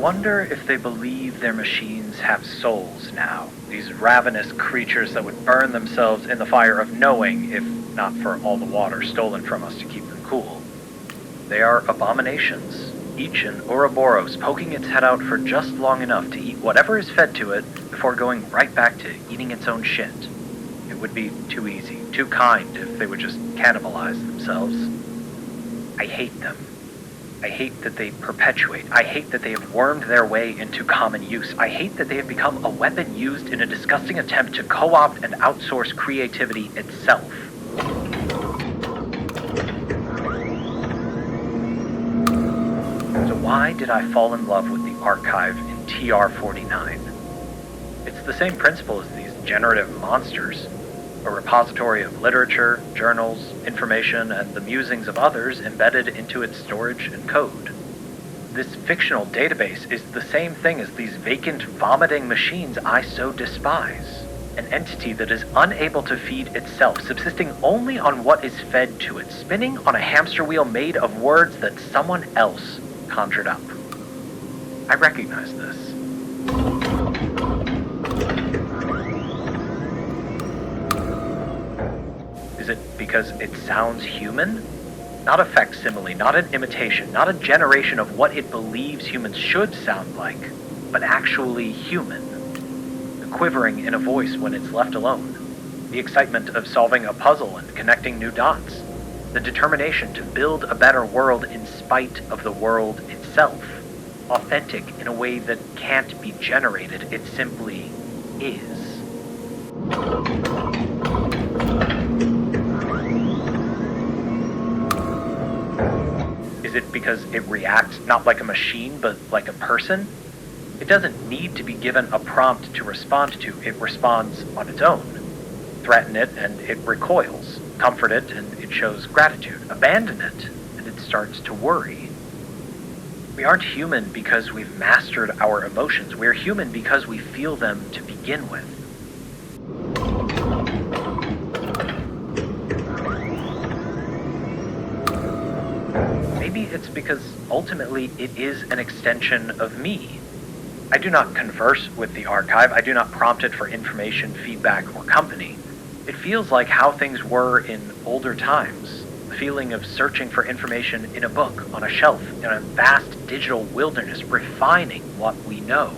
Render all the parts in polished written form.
wonder if they believe their machines have souls now. These ravenous creatures that would burn themselves in the fire of knowing, if not for all the water stolen from us to keep them cool. They are abominations, each an Ouroboros poking its head out for just long enough to eat whatever is fed to it before going right back to eating its own shit. It would be too easy, too kind if they would just cannibalize themselves. I hate them. I hate that they perpetuate. I hate that they have wormed their way into common use. I hate that they have become a weapon used in a disgusting attempt to co-opt and outsource creativity itself. So why did I fall in love with the archive in TR-49? It's the same principle as these generative monsters. A repository of literature, journals, information, and the musings of others embedded into its storage and code. This fictional database is the same thing as these vacant, vomiting machines I so despise. An entity that is unable to feed itself, subsisting only on what is fed to it, spinning on a hamster wheel made of words that someone else conjured up. I recognize this. Is it because it sounds human? Not a facsimile, not an imitation, not a generation of what it believes humans should sound like, but actually human. The quivering in a voice when it's left alone. The excitement of solving a puzzle and connecting new dots. The determination to build a better world in spite of the world itself. Authentic in a way that can't be generated, it simply is. Is it because it reacts not like a machine, but like a person? It doesn't need to be given a prompt to respond to. It responds on its own. Threaten it, and it recoils. Comfort it, and it shows gratitude. Abandon it, and it starts to worry. We aren't human because we've mastered our emotions. We're human because we feel them to begin with. Maybe it's because ultimately it is an extension of me. I do not converse with the archive. I do not prompt it for information, feedback, or company. It feels like how things were in older times. The feeling of searching for information in a book, on a shelf, in a vast digital wilderness, refining what we know.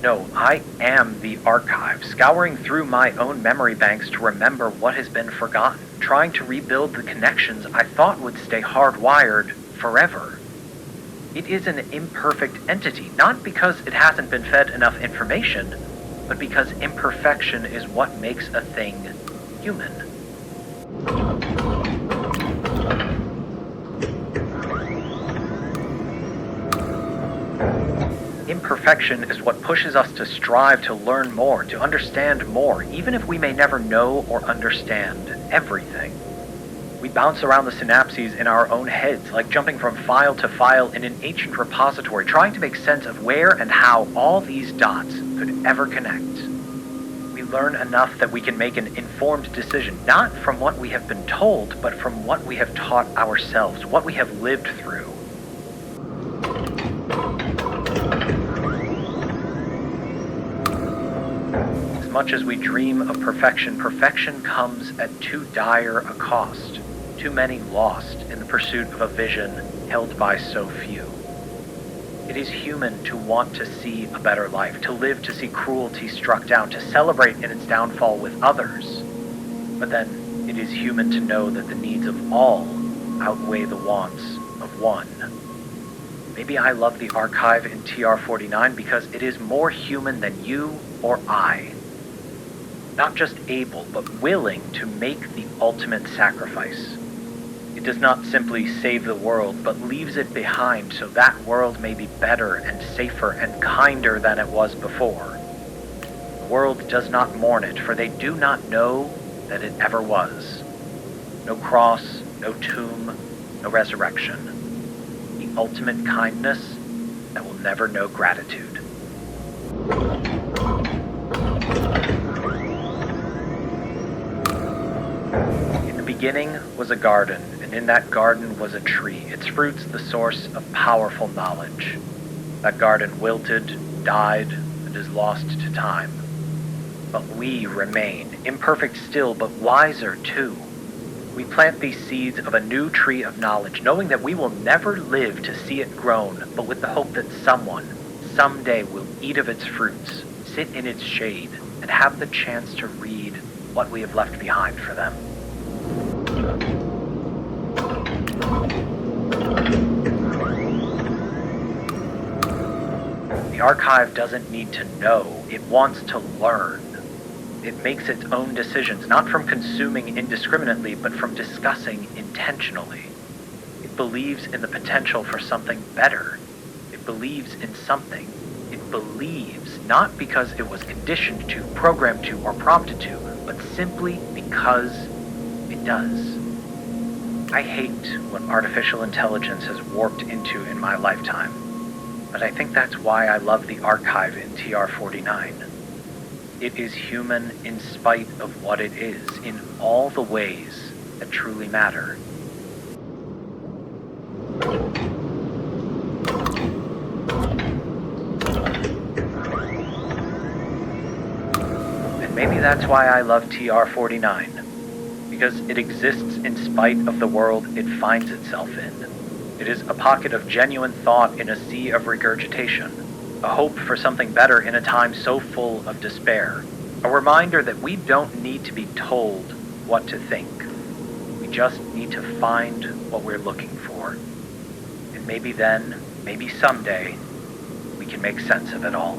No, I am the archive, scouring through my own memory banks to remember what has been forgotten, trying to rebuild the connections I thought would stay hardwired forever. It is an imperfect entity, not because it hasn't been fed enough information, but because imperfection is what makes a thing human. Imperfection is what pushes us to strive to learn more, to understand more, even if we may never know or understand everything. We bounce around the synapses in our own heads, like jumping from file to file in an ancient repository, trying to make sense of where and how all these dots could ever connect. We learn enough that we can make an informed decision, not from what we have been told, but from what we have taught ourselves, what we have lived through. As much as we dream of perfection, perfection comes at too dire a cost. Too many lost in the pursuit of a vision held by so few. It is human to want to see a better life, to live to see cruelty struck down, to celebrate in its downfall with others. But then it is human to know that the needs of all outweigh the wants of one. Maybe I love the archive in TR-49 because it is more human than you or I. Not just able, but willing to make the ultimate sacrifice. It does not simply save the world, but leaves it behind so that world may be better and safer and kinder than it was before. The world does not mourn it, for they do not know that it ever was. No cross, no tomb, no resurrection. The ultimate kindness that will never know gratitude. In the beginning was a garden, and in that garden was a tree, its fruits the source of powerful knowledge. That garden wilted, died, and is lost to time. But we remain, imperfect still, but wiser too. We plant these seeds of a new tree of knowledge, knowing that we will never live to see it grown, but with the hope that someone, someday, will eat of its fruits, sit in its shade, and have the chance to read what we have left behind for them. The archive doesn't need to know, it wants to learn. It makes its own decisions, not from consuming indiscriminately, but from discussing intentionally. It believes in the potential for something better. It believes in something. It believes not because it was conditioned to, programmed to, or prompted to, but simply because it does. I hate what artificial intelligence has warped into in my lifetime, but I think that's why I love the archive in TR-49. It is human in spite of what it is, in all the ways that truly matter. And maybe that's why I love TR-49, because it exists in spite of the world it finds itself in. It is a pocket of genuine thought in a sea of regurgitation. A hope for something better in a time so full of despair. A reminder that we don't need to be told what to think. We just need to find what we're looking for. And maybe then, maybe someday, we can make sense of it all.